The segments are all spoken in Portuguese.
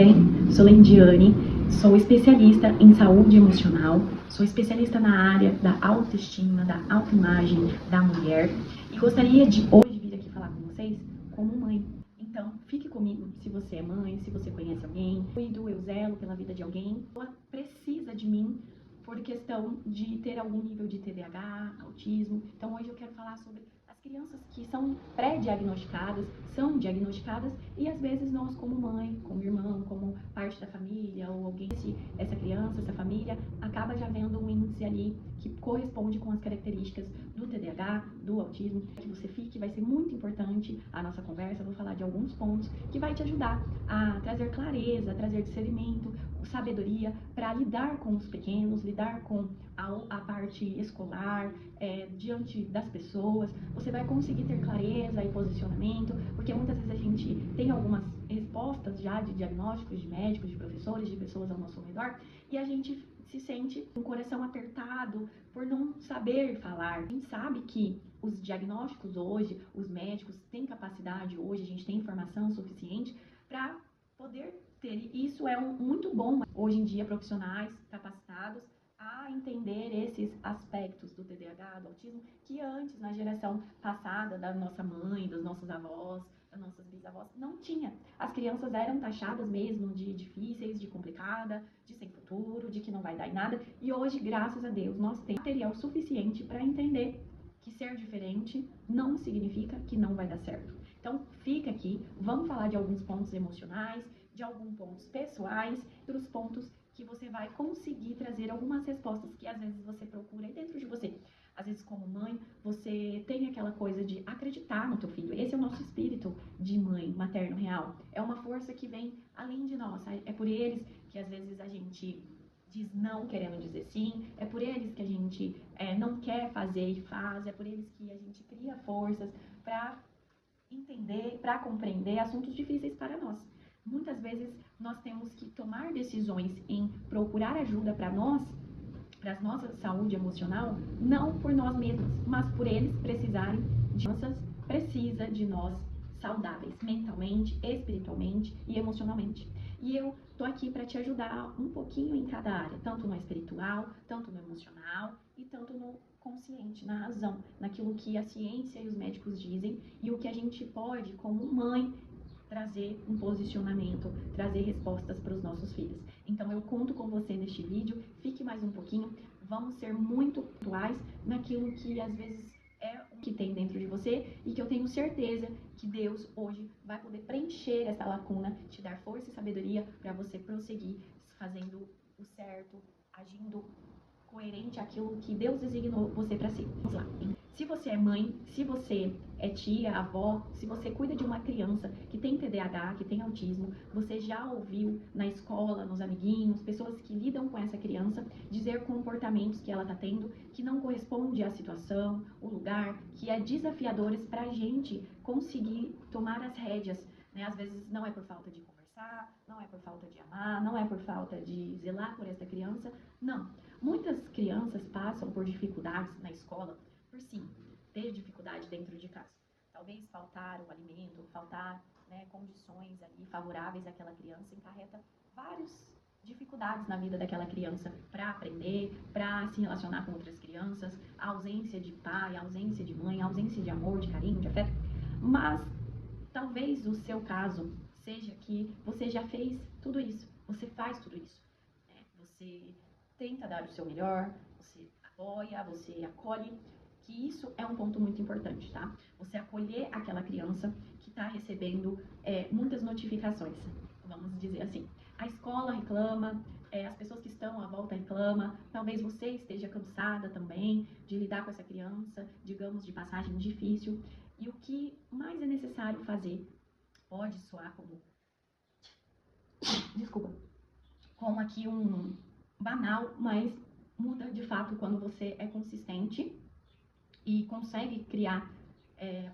bem? Sou Lendiane, sou especialista em saúde emocional, sou especialista na área da autoestima, da autoimagem da mulher e gostaria de hoje vir aqui falar com vocês como mãe. Então, fique comigo se você é mãe, se você conhece alguém, eu zelo pela vida de alguém, ela precisa de mim por questão de ter algum nível de TDAH, autismo. Então, hoje eu quero falar sobre as crianças que são pré-diagnosticadas, são diagnosticadas e às vezes nós como mãe, como irmão, como parte da família ou alguém, essa criança, essa família, acaba já vendo um índice ali que corresponde com as características do TDAH, do autismo. Que você fique, vai ser muito importante a nossa conversa, eu vou falar de alguns pontos que vai te ajudar a trazer clareza, a trazer discernimento, sabedoria para lidar com os pequenos, lidar com a parte escolar, diante das pessoas. Você vai conseguir ter clareza e posicionamento, porque muitas vezes a gente tem algumas respostas já de diagnósticos, de médicos, de professores, de pessoas ao nosso redor, e a gente se sente com o coração apertado por não saber falar. A gente sabe que os diagnósticos hoje, os médicos têm capacidade hoje, a gente tem informação suficiente para poder ter. Isso é muito bom hoje em dia, profissionais capacitados a entender esses aspectos do TDAH, do autismo, que antes, na geração passada, da nossa mãe, dos nossos avós, das nossas bisavós, não tinha. As crianças eram taxadas mesmo de difíceis, de complicada, de sem futuro, de que não vai dar em nada. E hoje, graças a Deus, nós temos material suficiente para entender que ser diferente não significa que não vai dar certo. Então, fica aqui, vamos falar de alguns pontos emocionais, de alguns pontos pessoais, dos pontos que você vai conseguir trazer algumas respostas que às vezes você procura aí dentro de você. Às vezes, como mãe, você tem aquela coisa de acreditar no teu filho. Esse é o nosso espírito de mãe, materno real. É uma força que vem além de nós. É por eles que às vezes a gente diz não querendo dizer sim, é por eles que a gente não quer fazer e faz, é por eles que a gente cria forças para entender, para compreender assuntos difíceis para nós. Muitas vezes nós temos que tomar decisões em procurar ajuda para nós, para a nossa saúde emocional, não por nós mesmos, mas por eles precisarem de nós, precisa de nós saudáveis, mentalmente, espiritualmente e emocionalmente. E eu tô aqui para te ajudar um pouquinho em cada área, tanto no espiritual, tanto no emocional e tanto no consciente, na razão, naquilo que a ciência e os médicos dizem e o que a gente pode, como mãe, trazer um posicionamento, trazer respostas para os nossos filhos. Então eu conto com você neste vídeo, fique mais um pouquinho, vamos ser muito pontuais naquilo que às vezes é o que tem dentro de você e que eu tenho certeza que Deus hoje vai poder preencher essa lacuna, te dar força e sabedoria para você prosseguir fazendo o certo, agindo coerente àquilo que Deus designou você para ser. Vamos lá. Se você é mãe, se você é tia, avó, se você cuida de uma criança que tem TDAH, que tem autismo, você já ouviu na escola, nos amiguinhos, pessoas que lidam com essa criança, dizer comportamentos que ela está tendo que não correspondem à situação, o lugar, que é desafiadores para a gente conseguir tomar as rédeas, né? Às vezes não é por falta de conversar, não é por falta de amar, não é por falta de zelar por essa criança, não. Muitas crianças passam por dificuldades na escola, por sim, ter dificuldade dentro de casa. Talvez faltar o alimento, faltar condições ali favoráveis àquela criança, encarreta várias dificuldades na vida daquela criança para aprender, para se relacionar com outras crianças, a ausência de pai, a ausência de mãe, a ausência de amor, de carinho, de afeto. Mas talvez o seu caso seja que você já fez tudo isso, você faz tudo isso, né? Você tenta dar o seu melhor, você apoia, você acolhe, que isso é um ponto muito importante, tá? Você acolher aquela criança que está recebendo muitas notificações, vamos dizer assim. A escola reclama, as pessoas que estão à volta reclamam, talvez você esteja cansada também de lidar com essa criança, digamos, de passagem difícil. E o que mais é necessário fazer, pode soar como, como aqui um banal, mas muda de fato quando você é consistente e consegue criar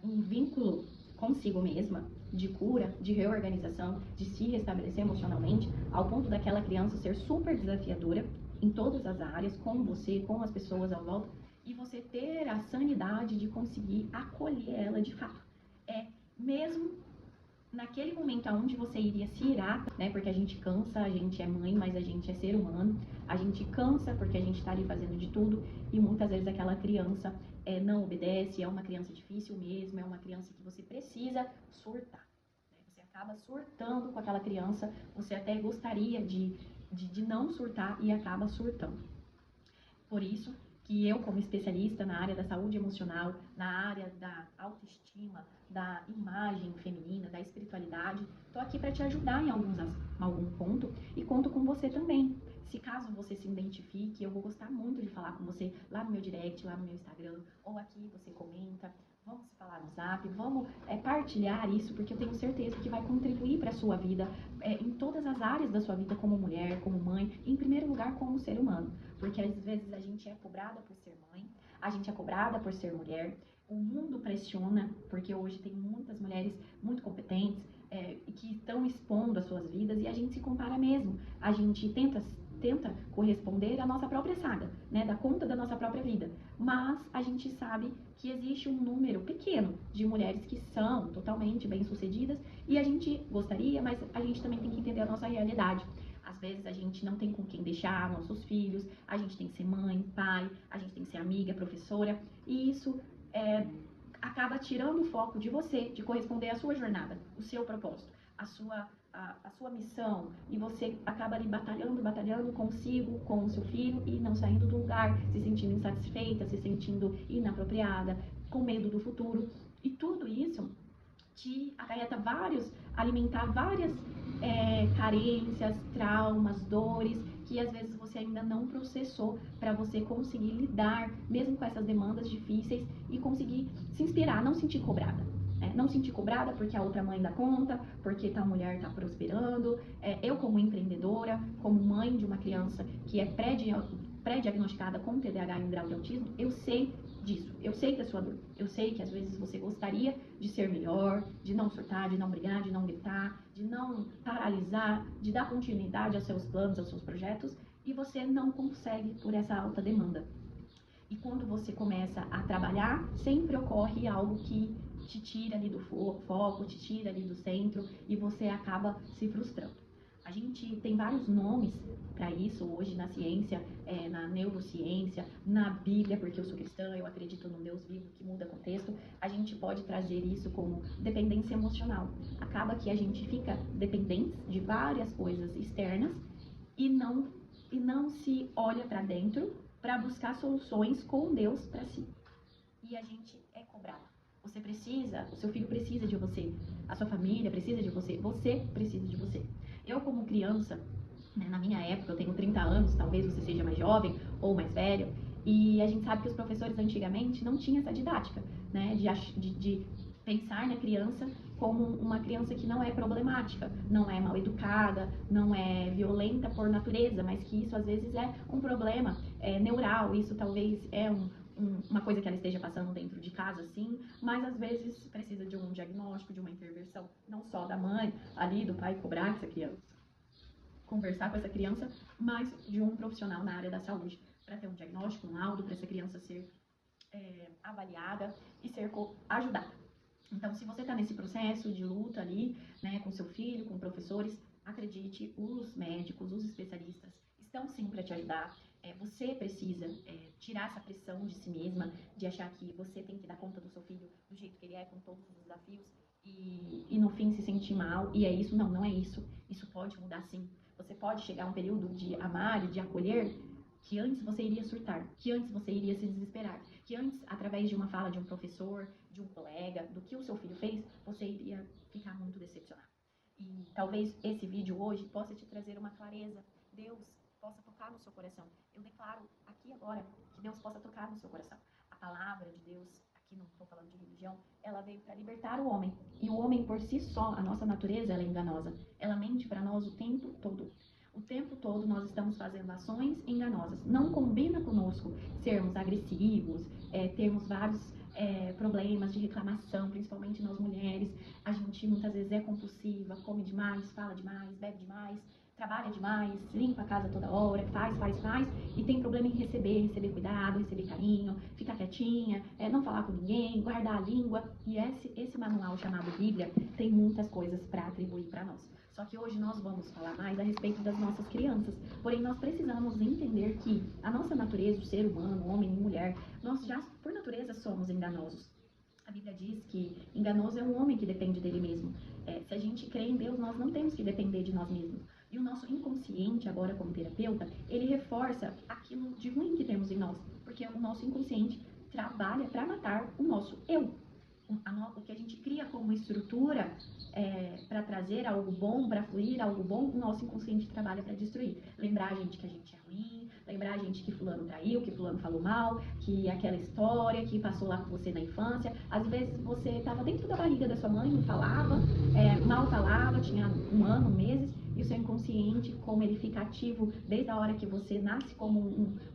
um vínculo consigo mesma, de cura, de reorganização, de se restabelecer emocionalmente, ao ponto daquela criança ser super desafiadora em todas as áreas, com você, com as pessoas à volta, e você ter a sanidade de conseguir acolher ela de fato. Mesmo naquele momento onde você iria se irar, né? Porque a gente cansa, a gente é mãe, mas a gente é ser humano. A gente cansa porque a gente tá ali fazendo de tudo e muitas vezes aquela criança não obedece, é uma criança difícil mesmo, é uma criança que você precisa surtar. Né? Você acaba surtando com aquela criança, você até gostaria de não surtar e acaba surtando. Por isso que eu, como especialista na área da saúde emocional, na área da autoestima, da imagem feminina, da espiritualidade, estou aqui para te ajudar em algum ponto e conto com você também. Se caso você se identifique, eu vou gostar muito de falar com você lá no meu direct, lá no meu Instagram, ou aqui você comenta, vamos se falar no Zap, vamos partilhar isso, porque eu tenho certeza que vai contribuir para a sua vida, em todas as áreas da sua vida, como mulher, como mãe, em primeiro lugar como ser humano. Porque às vezes a gente é cobrada por ser mãe, a gente é cobrada por ser mulher, o mundo pressiona, porque hoje tem muitas mulheres muito competentes que estão expondo as suas vidas e a gente se compara mesmo. A gente tenta corresponder à nossa própria saga, né, dar conta da nossa própria vida. Mas a gente sabe que existe um número pequeno de mulheres que são totalmente bem-sucedidas e a gente gostaria, mas a gente também tem que entender a nossa realidade. Às vezes a gente não tem com quem deixar nossos filhos, a gente tem que ser mãe, pai, a gente tem que ser amiga, professora, e isso acaba tirando o foco de você, de corresponder à sua jornada, o seu propósito, a sua missão, e você acaba ali batalhando consigo, com o seu filho, e não saindo do lugar, se sentindo insatisfeita, se sentindo inapropriada, com medo do futuro, e tudo isso te acarreta alimentar várias carências, traumas, dores que às vezes você ainda não processou para você conseguir lidar mesmo com essas demandas difíceis e conseguir se inspirar, não sentir cobrada. Não sentir cobrada porque a outra mãe dá conta, porque tal mulher está prosperando. Eu, como empreendedora, como mãe de uma criança que é pré-diagnosticada com TDAH e um grau de autismo, eu sei disso, eu sei da sua dor, eu sei que às vezes você gostaria de ser melhor, de não surtar, de não brigar, de não gritar, de não paralisar, de dar continuidade aos seus planos, aos seus projetos, e você não consegue por essa alta demanda. E quando você começa a trabalhar, sempre ocorre algo que te tira ali do foco, te tira ali do centro e você acaba se frustrando. A gente tem vários nomes para isso hoje na ciência, na neurociência, na Bíblia, porque eu sou cristã, eu acredito num Deus vivo que muda contexto. A gente pode trazer isso como dependência emocional. Acaba que a gente fica dependente de várias coisas externas e não se olha para dentro para buscar soluções com Deus para si. E a gente é cobrado. Você precisa, o seu filho precisa de você, a sua família precisa de você, você precisa de você. Eu, como criança, né, na minha época, eu tenho 30 anos, talvez você seja mais jovem ou mais velho, e a gente sabe que os professores antigamente não tinham essa didática, né, de pensar na criança como uma criança que não é problemática, não é mal educada, não é violenta por natureza, mas que isso às vezes é um problema neural, isso talvez é uma coisa que ela esteja passando dentro de casa, sim, mas às vezes precisa de um diagnóstico, de uma intervenção, não só da mãe, ali, do pai cobrar essa criança, conversar com essa criança, mas de um profissional na área da saúde, para ter um diagnóstico, um laudo, para essa criança ser avaliada e ser ajudada. Então, se você está nesse processo de luta ali, né, com seu filho, com professores, acredite, os médicos, os especialistas estão sim para te ajudar. Você precisa tirar essa pressão de si mesma, de achar que você tem que dar conta do seu filho do jeito que ele é, com todos os desafios, e no fim se sentir mal. E é isso? Não, não é isso. Isso pode mudar sim. Você pode chegar a um período de amar e de acolher que antes você iria surtar, que antes você iria se desesperar, que antes, através de uma fala de um professor, de um colega, do que o seu filho fez, você iria ficar muito decepcionado. E talvez esse vídeo hoje possa te trazer uma clareza. Deus possa tocar no seu coração. Eu declaro aqui agora que Deus possa tocar no seu coração. A palavra de Deus, aqui não estou falando de religião, ela veio para libertar o homem. E o homem por si só, a nossa natureza, ela é enganosa. Ela mente para nós o tempo todo. O tempo todo nós estamos fazendo ações enganosas. Não combina conosco sermos agressivos, termos vários problemas de reclamação, principalmente nós mulheres. A gente muitas vezes é compulsiva, come demais, fala demais, bebe demais. trabalha demais, limpa a casa toda hora, faz, e tem problema em receber cuidado, receber carinho, ficar quietinha, não falar com ninguém, guardar a língua. E esse manual chamado Bíblia tem muitas coisas para atribuir para nós. Só que hoje nós vamos falar mais a respeito das nossas crianças. Porém, nós precisamos entender que a nossa natureza, o ser humano, homem e mulher, nós já, por natureza, somos enganosos. A Bíblia diz que enganoso é um homem que depende dele mesmo. Se a gente crê em Deus, nós não temos que depender de nós mesmos. E o nosso inconsciente, agora como terapeuta, ele reforça aquilo de ruim que temos em nós. Porque o nosso inconsciente trabalha para matar o nosso eu. O que a gente cria como estrutura para trazer algo bom, para fluir algo bom, o nosso inconsciente trabalha para destruir. Lembrar a gente que a gente é ruim, lembrar a gente que fulano traiu, que fulano falou mal, que aquela história que passou lá com você na infância. Às vezes você estava dentro da barriga da sua mãe, não falava, mal falava, tinha 1 ano, meses, e o seu inconsciente, como ele fica ativo desde a hora que você nasce como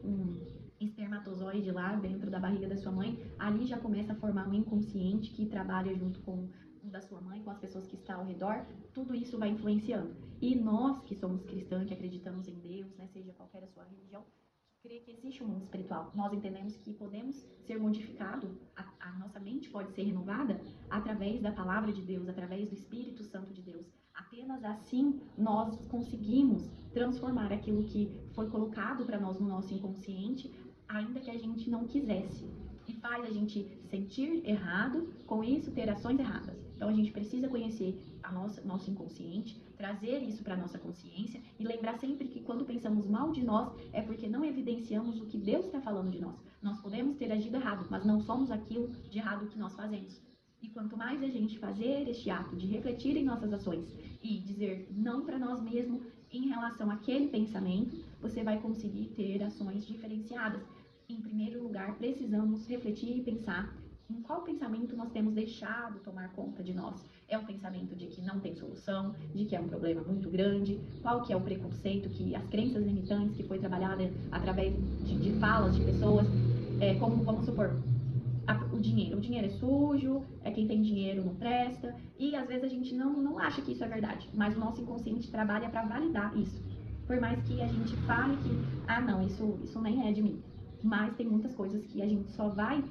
um espermatozoide lá dentro da barriga da sua mãe, ali já começa a formar um inconsciente que trabalha junto com o da sua mãe, com as pessoas que estão ao redor, tudo isso vai influenciando. E nós que somos cristãos, que acreditamos em Deus, né, seja qualquer a sua religião, que crê que existe um mundo espiritual, nós entendemos que podemos ser modificados, a nossa mente pode ser renovada através da palavra de Deus, através do Espírito Santo de Deus. Apenas assim nós conseguimos transformar aquilo que foi colocado para nós no nosso inconsciente, ainda que a gente não quisesse. E faz a gente sentir errado, com isso ter ações erradas. Então a gente precisa conhecer nosso inconsciente, trazer isso para a nossa consciência e lembrar sempre que quando pensamos mal de nós é porque não evidenciamos o que Deus está falando de nós. Nós podemos ter agido errado, mas não somos aquilo de errado que nós fazemos. E quanto mais a gente fazer este ato de refletir em nossas ações e dizer não para nós mesmos em relação àquele pensamento, você vai conseguir ter ações diferenciadas. Em primeiro lugar, precisamos refletir e pensar em qual pensamento nós temos deixado tomar conta de nós. É o pensamento de que não tem solução, de que é um problema muito grande, qual que é o preconceito, que as crenças limitantes que foi trabalhada através de falas de pessoas, como vamos supor, o dinheiro. O dinheiro é sujo, quem tem dinheiro não presta, e às vezes a gente não acha que isso é verdade, mas o nosso inconsciente trabalha para validar isso. Por mais que a gente fale que, não, isso nem é de mim. Mas tem muitas coisas que a gente só vai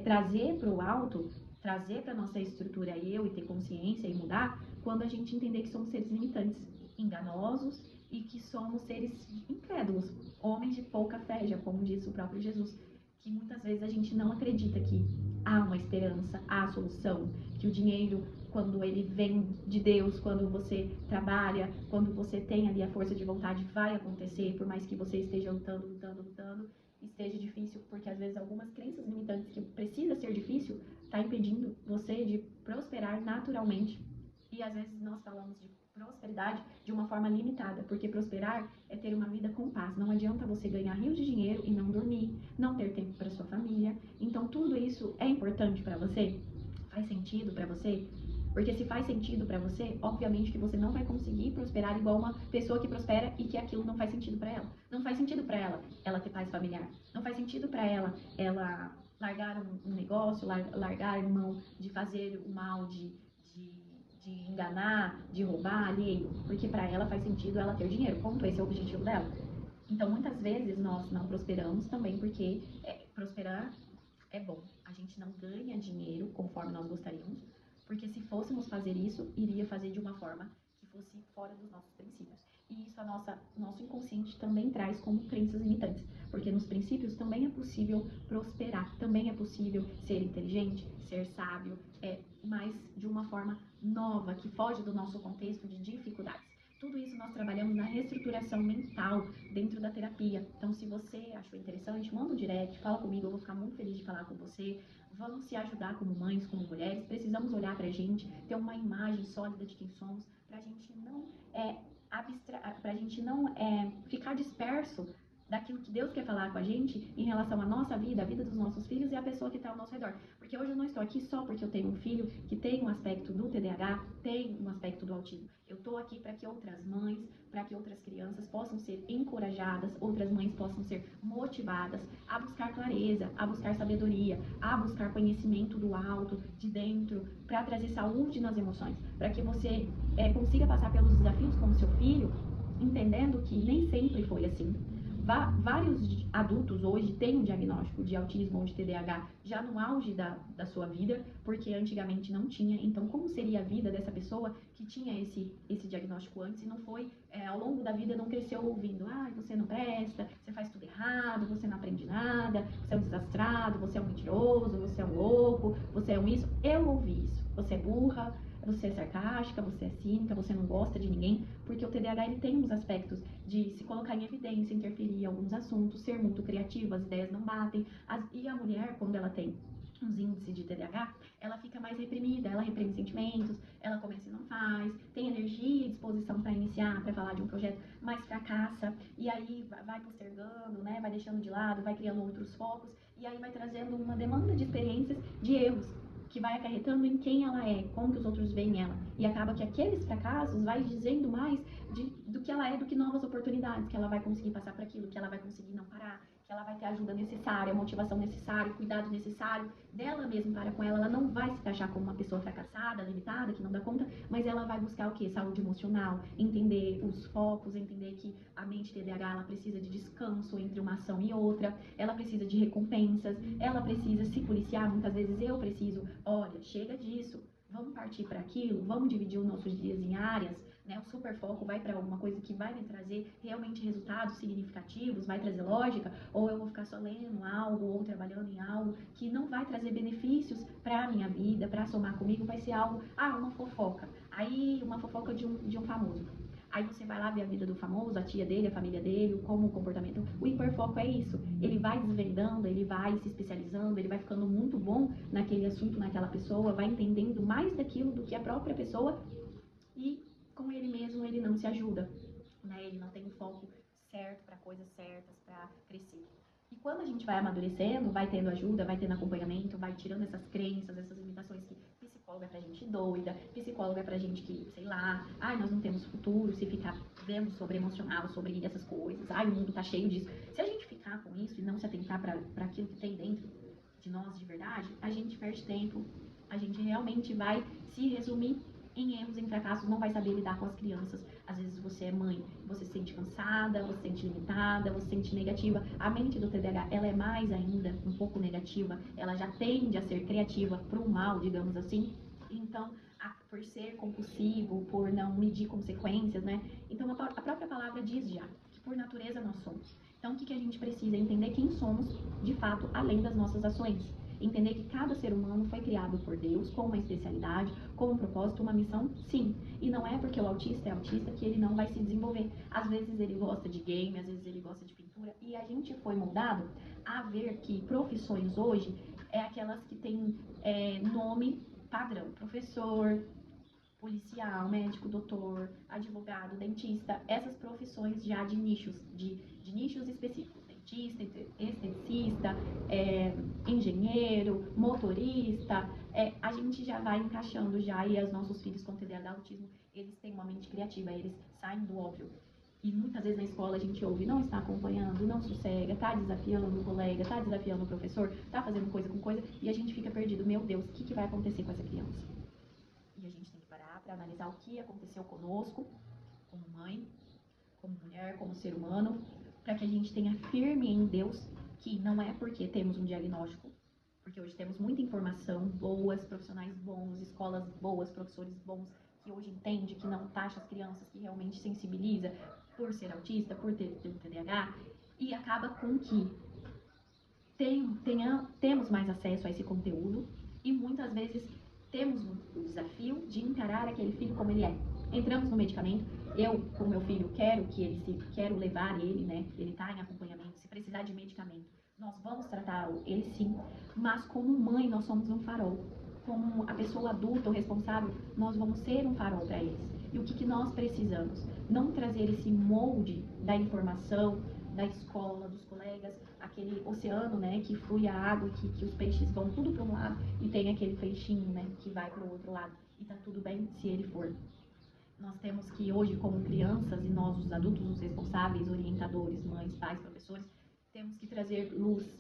trazer para o alto, trazer para nossa estrutura eu e ter consciência e mudar, quando a gente entender que somos seres limitantes, enganosos e que somos seres incrédulos, homens de pouca fé, já como diz o próprio Jesus, que muitas vezes a gente não acredita que há uma esperança, há solução, que o dinheiro, quando ele vem de Deus, quando você trabalha, quando você tem ali a força de vontade, vai acontecer, por mais que você esteja lutando, esteja difícil, porque às vezes algumas crenças limitantes que precisa ser difícil, está impedindo você de prosperar naturalmente. E às vezes nós falamos de prosperidade de uma forma limitada, porque prosperar é ter uma vida com paz. Não adianta você ganhar rios de dinheiro e não dormir, não ter tempo para sua família. Então tudo isso é importante para você? Faz sentido para você? Porque se faz sentido para você, obviamente que você não vai conseguir prosperar igual uma pessoa que prospera e que aquilo não faz sentido para ela. Não faz sentido para ela ter paz familiar. Não faz sentido para ela largar um negócio, largar mão de fazer o mal, de enganar, de roubar alheio. Porque para ela faz sentido ela ter dinheiro. Ponto, esse é o objetivo dela. Então muitas vezes nós não prosperamos também porque prosperar é bom. A gente não ganha dinheiro conforme nós gostaríamos. Porque se fôssemos fazer isso, iria fazer de uma forma que fosse fora dos nossos princípios. E isso nosso inconsciente também traz como crenças limitantes. Porque nos princípios também é possível prosperar, também é possível ser inteligente, ser sábio, mas de uma forma nova, que foge do nosso contexto de dificuldades. Tudo isso nós trabalhamos na reestruturação mental dentro da terapia. Então, se você achou interessante, manda um direct, fala comigo, eu vou ficar muito feliz de falar com você. Vamos se ajudar como mães, como mulheres. Precisamos olhar pra gente, ter uma imagem sólida de quem somos, pra gente não ficar disperso daquilo que Deus quer falar com a gente em relação à nossa vida, a vida dos nossos filhos e a pessoa que está ao nosso redor. Porque hoje eu não estou aqui só porque eu tenho um filho que tem um aspecto do TDAH, tem um aspecto do autismo. Eu estou aqui para que outras mães, para que outras crianças possam ser encorajadas, outras mães possam ser motivadas a buscar clareza, a buscar sabedoria, a buscar conhecimento do alto, de dentro, para trazer saúde nas emoções, para que você consiga passar pelos desafios com o seu filho entendendo que nem sempre foi assim. Vários adultos hoje têm um diagnóstico de autismo ou de TDAH já no auge da sua vida, porque antigamente não tinha. Então, como seria a vida dessa pessoa que tinha esse diagnóstico antes e não foi, ao longo da vida, não cresceu ouvindo: você não presta, você faz tudo errado, você não aprende nada, você é um desastrado, você é um mentiroso, você é um louco, você é um isso. Eu ouvi isso. Você é burra, você é sarcástica, você é cínica, você não gosta de ninguém, porque o TDAH ele tem uns aspectos de se colocar em evidência, interferir em alguns assuntos, ser muito criativo, as ideias não batem. E a mulher, quando ela tem uns índices de TDAH, ela fica mais reprimida, ela reprime sentimentos, ela começa e não faz, tem energia e disposição para iniciar, para falar de um projeto, mas fracassa, e aí vai postergando, né, vai deixando de lado, vai criando outros focos, e aí vai trazendo uma demanda de experiências, de erros, que vai acarretando em quem ela é, como que os outros veem ela. E acaba que aqueles fracassos vai dizendo mais do que ela é, do que novas oportunidades, que ela vai conseguir passar por aquilo, que ela vai conseguir não parar, que ela vai ter a ajuda necessária, a motivação necessária, o cuidado necessário dela mesma para com ela. Ela não vai se taxar como uma pessoa fracassada, limitada, que não dá conta, mas ela vai buscar o quê? Saúde emocional, entender os focos, entender que a mente TDAH ela precisa de descanso entre uma ação e outra, ela precisa de recompensas, ela precisa se policiar. Muitas vezes eu preciso: olha, chega disso, vamos partir para aquilo, vamos dividir os nossos dias em áreas, né? O super foco vai para alguma coisa que vai me trazer realmente resultados significativos, vai trazer lógica, ou eu vou ficar só lendo algo ou trabalhando em algo que não vai trazer benefícios para a minha vida, para somar comigo, vai ser algo, uma fofoca. Aí, uma fofoca de um famoso. Aí você vai lá ver a vida do famoso, a tia dele, a família dele, como o comportamento. O hiperfoco é isso. Ele vai desvendando, ele vai se especializando, ele vai ficando muito bom naquele assunto, naquela pessoa, vai entendendo mais daquilo do que a própria pessoa e com ele mesmo ele não se ajuda, né? Ele não tem o foco certo para coisas certas, para crescer. E quando a gente vai amadurecendo, vai tendo ajuda, vai tendo acompanhamento, vai tirando essas crenças, essas limitações que psicóloga é pra gente doida, psicóloga é pra gente que, sei lá, nós não temos futuro se ficar vendo sobre emocional, sobre essas coisas, o mundo tá cheio disso. Se a gente ficar com isso e não se atentar para aquilo que tem dentro de nós de verdade, a gente perde tempo, a gente realmente vai se resumir em erros, em fracassos, não vai saber lidar com as crianças. Às vezes você é mãe, você se sente cansada, você se sente limitada, você se sente negativa. A mente do TDAH, ela é mais ainda um pouco negativa, ela já tende a ser criativa pro mal, digamos assim. Então, por ser compulsivo, por não medir consequências, né? Então, a própria palavra diz já que por natureza nós somos. Então, o que a gente precisa? Entender quem somos, de fato, além das nossas ações. Entender que cada ser humano foi criado por Deus com uma especialidade, com um propósito, uma missão, sim. E não é porque o autista é autista que ele não vai se desenvolver. Às vezes ele gosta de game, às vezes ele gosta de pintura. E a gente foi moldado a ver que profissões hoje é aquelas que têm nome padrão. Professor, policial, médico, doutor, advogado, dentista, essas profissões já de nichos, de nichos específicos, dentista, esteticista, engenheiro, motorista, a gente já vai encaixando já, e os nossos filhos com TDAH, autismo, eles têm uma mente criativa, eles saem do óbvio. E muitas vezes na escola a gente ouve: não está acompanhando, não sossega, está desafiando o colega, está desafiando o professor, está fazendo coisa com coisa, e a gente fica perdido. Meu Deus, o que vai acontecer com essa criança? E a gente tem que parar para analisar o que aconteceu conosco, como mãe, como mulher, como ser humano, para que a gente tenha firme em Deus que não é porque temos um diagnóstico, porque hoje temos muita informação, boas, profissionais bons, escolas boas, professores bons, que hoje entende, que não taxa as crianças, que realmente sensibiliza por ser autista, por ter TDAH, e acaba com que temos mais acesso a esse conteúdo e muitas vezes temos o desafio de encarar aquele filho como ele é. Entramos no medicamento, eu com meu filho quero levar ele, né? Ele está em acompanhamento, se precisar de medicamento, nós vamos tratar ele sim, mas como mãe nós somos um farol. Como a pessoa adulta ou responsável, nós vamos ser um farol para eles. E o que nós precisamos? Não trazer esse molde da informação, da escola, dos colegas, aquele oceano, né, que flui a água e que os peixes vão tudo para um lado e tem aquele peixinho, né, que vai para o outro lado. E tá tudo bem se ele for. Nós temos que hoje, como crianças, e nós, os adultos, os responsáveis, orientadores, mães, pais, professores, temos que trazer luz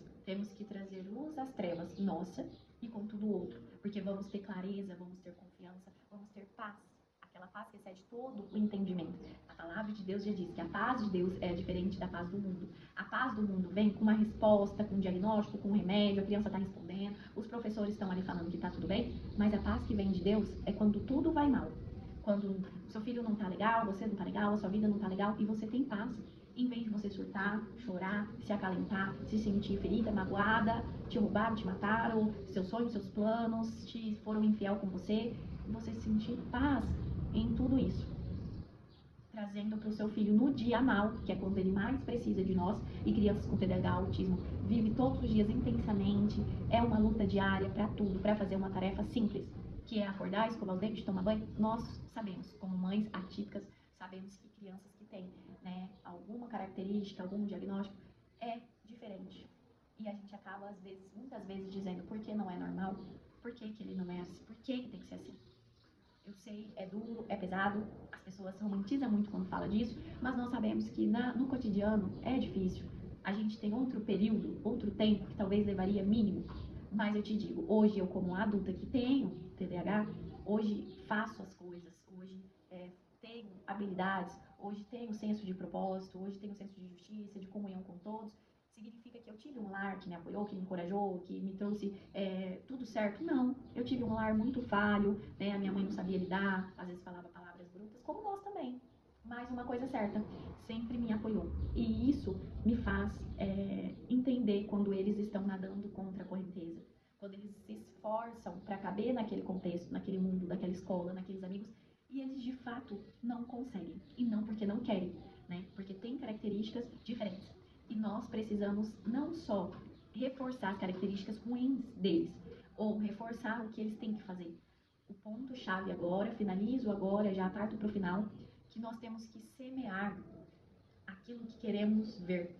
às trevas, nossa, e com tudo o outro. Porque vamos ter clareza, vamos ter confiança, vamos ter paz. Aquela paz que excede todo o entendimento. A palavra de Deus já diz que a paz de Deus é diferente da paz do mundo. A paz do mundo vem com uma resposta, com um diagnóstico, com um remédio, a criança está respondendo, os professores estão ali falando que está tudo bem, mas a paz que vem de Deus é quando tudo vai mal. Quando o seu filho não está legal, você não está legal, a sua vida não está legal e você tem paz. Em vez de você surtar, chorar, se acalentar, se sentir ferida, magoada, te roubaram, te mataram, seus sonhos, seus planos, te foram infiel com você sentir paz em tudo isso. Trazendo para o seu filho no dia mal, que é quando ele mais precisa de nós, e crianças com TDAH, autismo, vive todos os dias intensamente, é uma luta diária para tudo, para fazer uma tarefa simples, que é acordar, escovar os dentes, tomar banho. Nós sabemos, como mães atípicas, sabemos que crianças que têm, né, alguma característica, algum diagnóstico, é diferente. E a gente acaba, às vezes, muitas vezes, dizendo por que não é normal, por que ele não é assim, por que tem que ser assim. Eu sei, é duro, é pesado, as pessoas romantizam muito quando fala disso, mas nós sabemos que no cotidiano é difícil. A gente tem outro período, outro tempo que talvez levaria mínimo, mas eu te digo, hoje eu como adulta que tenho TDAH, hoje faço as coisas, hoje tenho habilidades, hoje tenho senso de propósito, hoje tenho senso de justiça, de comunhão com todos. Significa que eu tive um lar que me apoiou, que me encorajou, que me trouxe tudo certo? Não. Eu tive um lar muito falho, né? A minha mãe não sabia lidar, às vezes falava palavras brutas, como nós também. Mas uma coisa é certa, sempre me apoiou. E isso me faz entender quando eles estão nadando contra a correnteza. Quando eles se esforçam para caber naquele contexto, naquele mundo, naquela escola, naqueles amigos, e eles de fato não conseguem. E não porque não querem, né? Porque tem características diferentes. E nós precisamos não só reforçar as características ruins deles, ou reforçar o que eles têm que fazer. O ponto-chave agora, finalizo agora, já parto para o final, que nós temos que semear aquilo que queremos ver.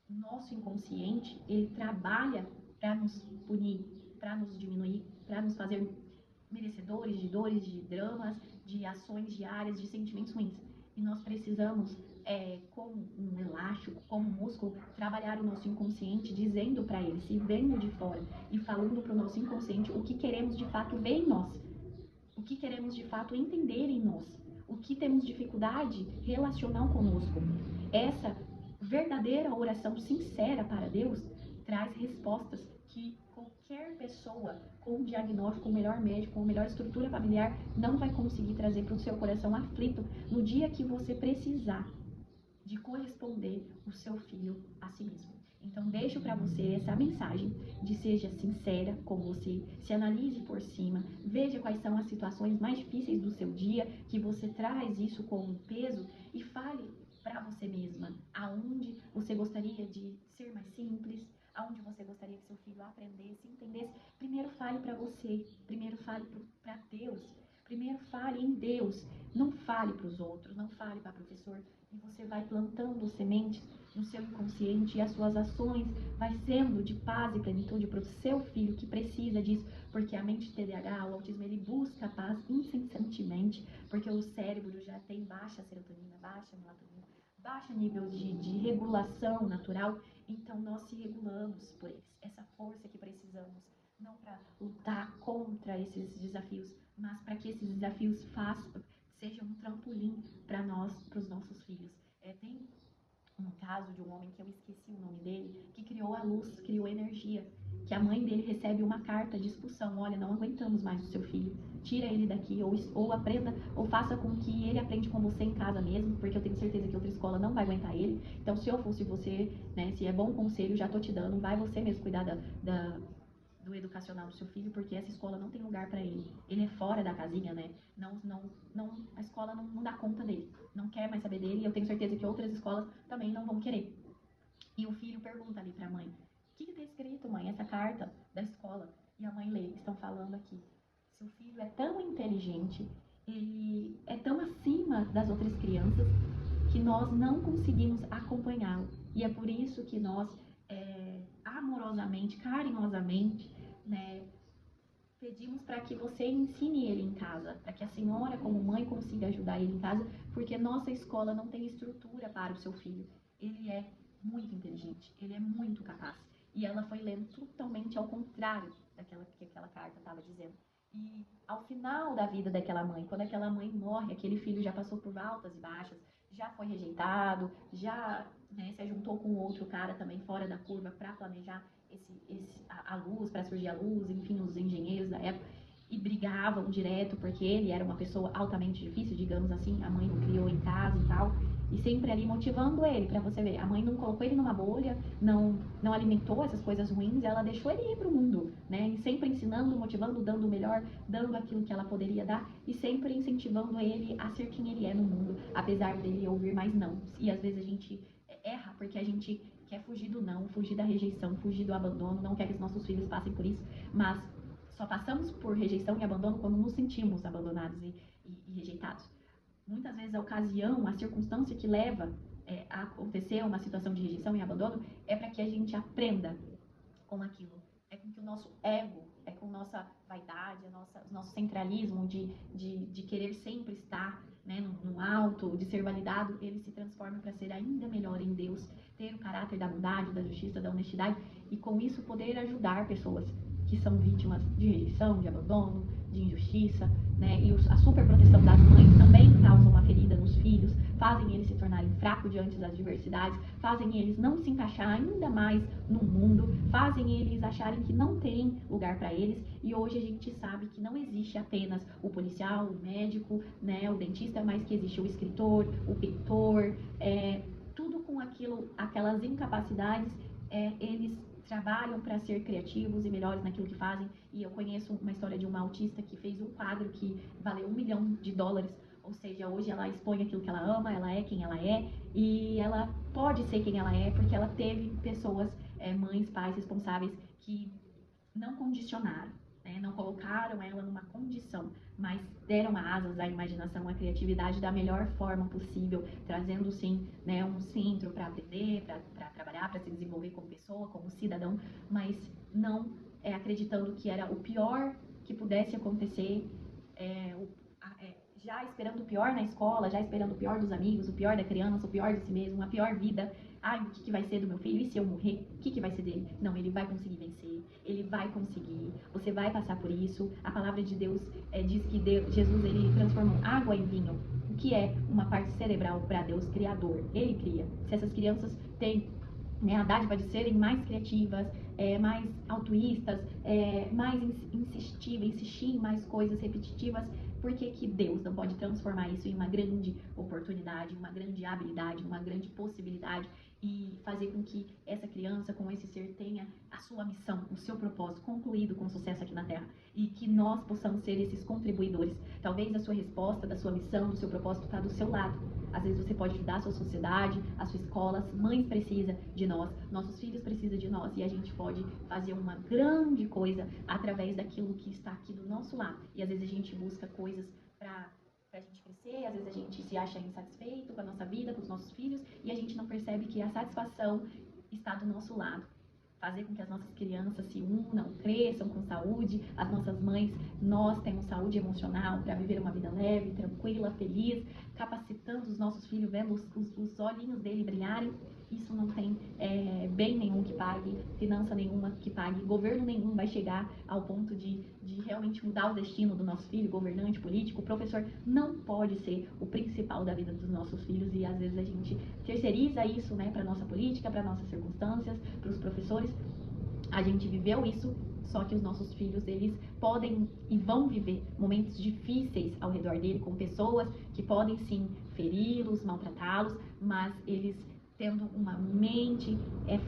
O nosso inconsciente, ele trabalha para nos punir, para nos diminuir, para nos fazer merecedores de dores, de dramas, de ações diárias, de sentimentos ruins. E nós precisamos, como um elástico, como um músculo, trabalhar o nosso inconsciente, dizendo para ele, se vendo de fora e falando para o nosso inconsciente o que queremos de fato ver em nós, o que queremos de fato entender em nós, o que temos dificuldade relacional conosco. Essa verdadeira oração sincera para Deus traz respostas que qualquer pessoa com um diagnóstico, com o melhor médico, com a melhor estrutura familiar não vai conseguir trazer para o seu coração aflito no dia que você precisar de corresponder o seu filho a si mesmo. Então deixo para você essa mensagem de seja sincera com você, se analise por cima, veja quais são as situações mais difíceis do seu dia, que você traz isso com um peso e fale para você mesma aonde você gostaria de ser mais simples, aonde você gostaria que seu filho aprendesse, entendesse. Primeiro fale para você, primeiro fale para Deus, primeiro fale em Deus, não fale para os outros, não fale para o professor, e você vai plantando sementes no seu inconsciente e as suas ações vai sendo de paz e plenitude para o seu filho que precisa disso, porque a mente TDAH, o autismo, ele busca a paz incessantemente, porque o cérebro já tem baixa serotonina, baixa melatonina, baixo nível de regulação natural, então nós se regulamos por eles. Essa força que precisamos, não para lutar contra esses desafios, mas para que esses desafios sejam um trampolim para nós, para os nossos filhos. Tem um caso de um homem que eu esqueci o nome dele, que criou a luz, criou a energia, que a mãe dele recebe uma carta de expulsão, olha, não aguentamos mais o seu filho, tira ele daqui, ou aprenda, ou faça com que ele aprenda com você em casa mesmo, porque eu tenho certeza que outra escola não vai aguentar ele. Então, se eu fosse você, né, se é bom conselho, já tô te dando, vai você mesmo cuidar do educacional do seu filho, porque essa escola não tem lugar para ele. Ele é fora da casinha, né? A escola não dá conta dele, não quer mais saber dele, e eu tenho certeza que outras escolas também não vão querer. E o filho pergunta ali para a mãe, o que está escrito, mãe, essa carta da escola? E a mãe lê, estão falando aqui, seu filho é tão inteligente, ele é tão acima das outras crianças, que nós não conseguimos acompanhá-lo. E é por isso que nós, amorosamente, carinhosamente, né, pedimos para que você ensine ele em casa, para que a senhora, como mãe, consiga ajudar ele em casa, porque nossa escola não tem estrutura para o seu filho. Ele é muito inteligente, ele é muito capaz. E ela foi lendo totalmente ao contrário daquela que aquela carta estava dizendo. E ao final da vida daquela mãe, quando aquela mãe morre, aquele filho já passou por altas e baixas, já foi rejeitado, já, né, se juntou com outro cara também fora da curva para planejar a luz, para surgir a luz, enfim, os engenheiros da época, e brigavam direto porque ele era uma pessoa altamente difícil, digamos assim, a mãe o criou em casa e tal, e sempre ali motivando ele, para você ver, a mãe não colocou ele numa bolha, não alimentou essas coisas ruins, ela deixou ele ir pro mundo, né, e sempre ensinando, motivando, dando o melhor, dando aquilo que ela poderia dar, e sempre incentivando ele a ser quem ele é no mundo, apesar dele ouvir mais não. E às vezes a gente erra porque a gente quer fugir do não, fugir da rejeição, fugir do abandono, não quer que os nossos filhos passem por isso, mas só passamos por rejeição e abandono quando nos sentimos abandonados e rejeitados. Muitas vezes a ocasião, a circunstância que leva a acontecer uma situação de rejeição e abandono é para que a gente aprenda com aquilo. É com que o nosso ego, é com nossa vaidade, o nosso centralismo de querer sempre estar, né, no alto, de ser validado, ele se transforma para ser ainda melhor em Deus, ter o caráter da bondade, da justiça, da honestidade e com isso poder ajudar pessoas que são vítimas de rejeição, de abandono, de injustiça, né? E a superproteção das mães também causa uma ferida nos filhos, fazem eles se tornarem fracos diante das adversidades, fazem eles não se encaixar ainda mais no mundo, fazem eles acharem que não tem lugar para eles. E hoje a gente sabe que não existe apenas o policial, o médico, né, o dentista, mas que existe o escritor, o pintor, tudo com aquelas incapacidades, eles trabalham para ser criativos e melhores naquilo que fazem. E eu conheço uma história de uma autista que fez um quadro que valeu $1 milhão, ou seja, hoje ela expõe aquilo que ela ama, ela é quem ela é e ela pode ser quem ela é porque ela teve pessoas, mães, pais responsáveis que não condicionaram, né? Não colocaram ela numa condição, mas deram asas à imaginação, à criatividade da melhor forma possível, trazendo sim, né, um centro para aprender, para trabalhar, para se desenvolver como pessoa, como cidadão, mas não acreditando que era o pior que pudesse acontecer, já esperando o pior na escola, já esperando o pior dos amigos, o pior da criança, o pior de si mesmo, a pior vida. Ai, o que vai ser do meu filho? E se eu morrer? O que vai ser dele? Não, ele vai conseguir vencer, ele vai conseguir, você vai passar por isso. A palavra de Deus diz que Jesus ele transformou água em vinho, o que é uma parte cerebral para Deus Criador. Ele cria. Se essas crianças têm, né, a dádiva de serem mais criativas, mais altruístas, mais insistir em mais coisas repetitivas, por que Deus não pode transformar isso em uma grande oportunidade, uma grande habilidade, uma grande possibilidade e fazer com que essa criança, com esse ser, tenha a sua missão, o seu propósito concluído com sucesso aqui na Terra e que nós possamos ser esses contribuidores. Talvez a sua resposta, da sua missão, do seu propósito está do seu lado. Às vezes você pode ajudar a sua sociedade, a sua escola, as mães precisam de nós, nossos filhos precisam de nós e a gente pode fazer uma grande coisa através daquilo que está aqui do nosso lado. E às vezes a gente busca coisas para a gente crescer, às vezes a gente se acha insatisfeito com a nossa vida, com os nossos filhos e a gente não percebe que a satisfação está do nosso lado. Fazer com que as nossas crianças se unam, cresçam com saúde, as nossas mães, nós temos saúde emocional para viver uma vida leve, tranquila, feliz, capacitando os nossos filhos, vendo os olhinhos dele brilharem. Isso não tem bem nenhum que pague, finança nenhuma que pague, governo nenhum vai chegar ao ponto de realmente mudar o destino do nosso filho, governante, político, professor, não pode ser o principal da vida dos nossos filhos e às vezes a gente terceiriza isso, né, para nossa política, para nossas circunstâncias, para os professores. A gente viveu isso, só que os nossos filhos, eles podem e vão viver momentos difíceis ao redor dele, com pessoas que podem sim feri-los, maltratá-los, mas eles tendo uma mente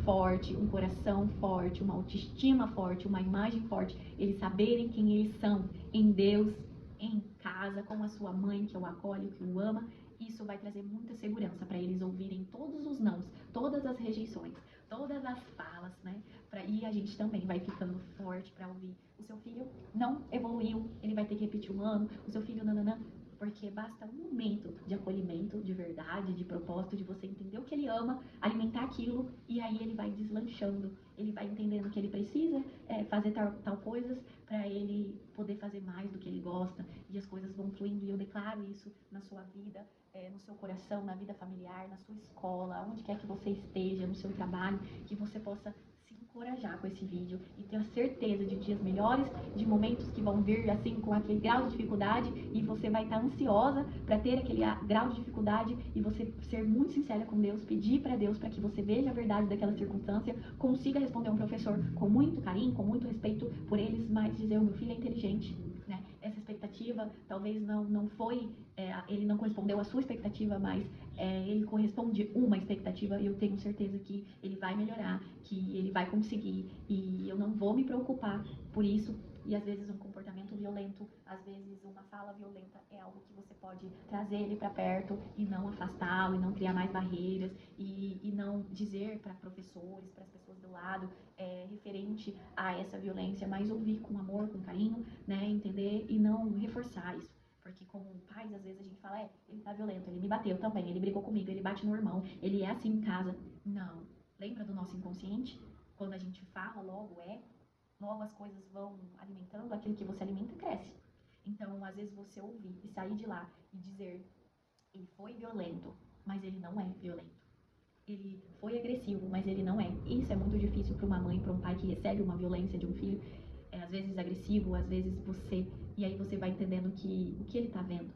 forte, um coração forte, uma autoestima forte, uma imagem forte, eles saberem quem eles são em Deus, em casa, com a sua mãe que o acolhe, que o ama, isso vai trazer muita segurança para eles ouvirem todos os nãos, todas as rejeições, todas as falas, né? E a gente também vai ficando forte para ouvir. O seu filho não evoluiu, ele vai ter que repetir um ano, o seu filho nananã, porque basta um momento de acolhimento, de verdade, de propósito, de você entender o que ele ama, alimentar aquilo, e aí ele vai deslanchando, ele vai entendendo que ele precisa fazer tal coisas para ele poder fazer mais do que ele gosta, e as coisas vão fluindo, e eu declaro isso na sua vida, no seu coração, na vida familiar, na sua escola, onde quer que você esteja, no seu trabalho, que você possa se encorajar com esse vídeo e ter a certeza de dias melhores, de momentos que vão vir assim com aquele grau de dificuldade e você vai estar ansiosa para ter aquele grau de dificuldade e você ser muito sincera com Deus, pedir para Deus para que você veja a verdade daquela circunstância, consiga responder a um professor com muito carinho, com muito respeito por eles, mas dizer: o meu filho é inteligente, né? Essa expectativa talvez não foi, ele não correspondeu à sua expectativa, mas ele corresponde uma expectativa e eu tenho certeza que ele vai melhorar, que ele vai conseguir e eu não vou me preocupar por isso. E às vezes um comportamento violento, às vezes uma fala violenta é algo que você pode trazer ele para perto e não afastá-lo, e não criar mais barreiras, e não dizer para professores, para as pessoas do lado, referente a essa violência, mas ouvir com amor, com carinho, né, entender e não reforçar isso. Porque como pais, às vezes a gente fala: ele tá violento, ele me bateu também, ele brigou comigo, ele bate no irmão, ele é assim em casa. Não. Lembra do nosso inconsciente? Quando a gente fala, logo as coisas vão alimentando, aquilo que você alimenta cresce. Então, às vezes você ouvir e sair de lá e dizer: ele foi violento, mas ele não é violento. Ele foi agressivo, mas ele não é. Isso é muito difícil para uma mãe, para um pai que recebe uma violência de um filho, às vezes agressivo, às vezes você, e aí você vai entendendo que o que ele está vendo,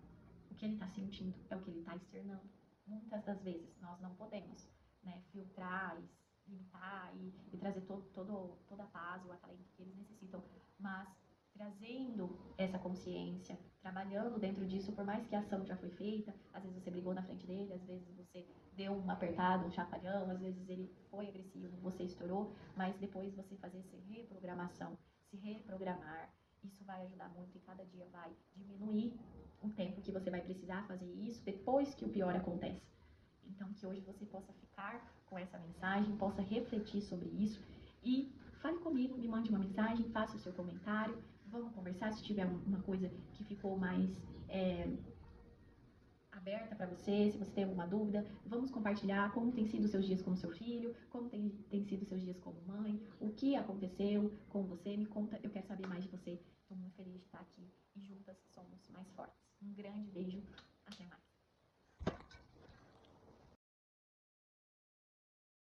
o que ele está sentindo, é o que ele está externando. Muitas das vezes nós não podemos, né, filtrar e limitar e trazer toda a paz, o acalento que eles necessitam, mas trazendo essa consciência, trabalhando dentro disso, por mais que a ação já foi feita, às vezes você brigou na frente dele, às vezes você deu um apertado, um chacoalhão, às vezes ele foi agressivo, você estourou, mas depois você fazer essa reprogramação, se reprogramar, isso vai ajudar muito e cada dia vai diminuir o tempo que você vai precisar fazer isso depois que o pior acontece. Então, que hoje você possa ficar com essa mensagem, possa refletir sobre isso e fale comigo, me mande uma mensagem, faça o seu comentário, vamos conversar se tiver uma coisa que ficou mais aberta para você, se você tem alguma dúvida, vamos compartilhar como tem sido os seus dias com o seu filho, como tem sido os seus dias como mãe, o que aconteceu com você, me conta, eu quero saber mais de você. Estou muito feliz de estar aqui e juntas somos mais fortes. Um grande beijo, até mais.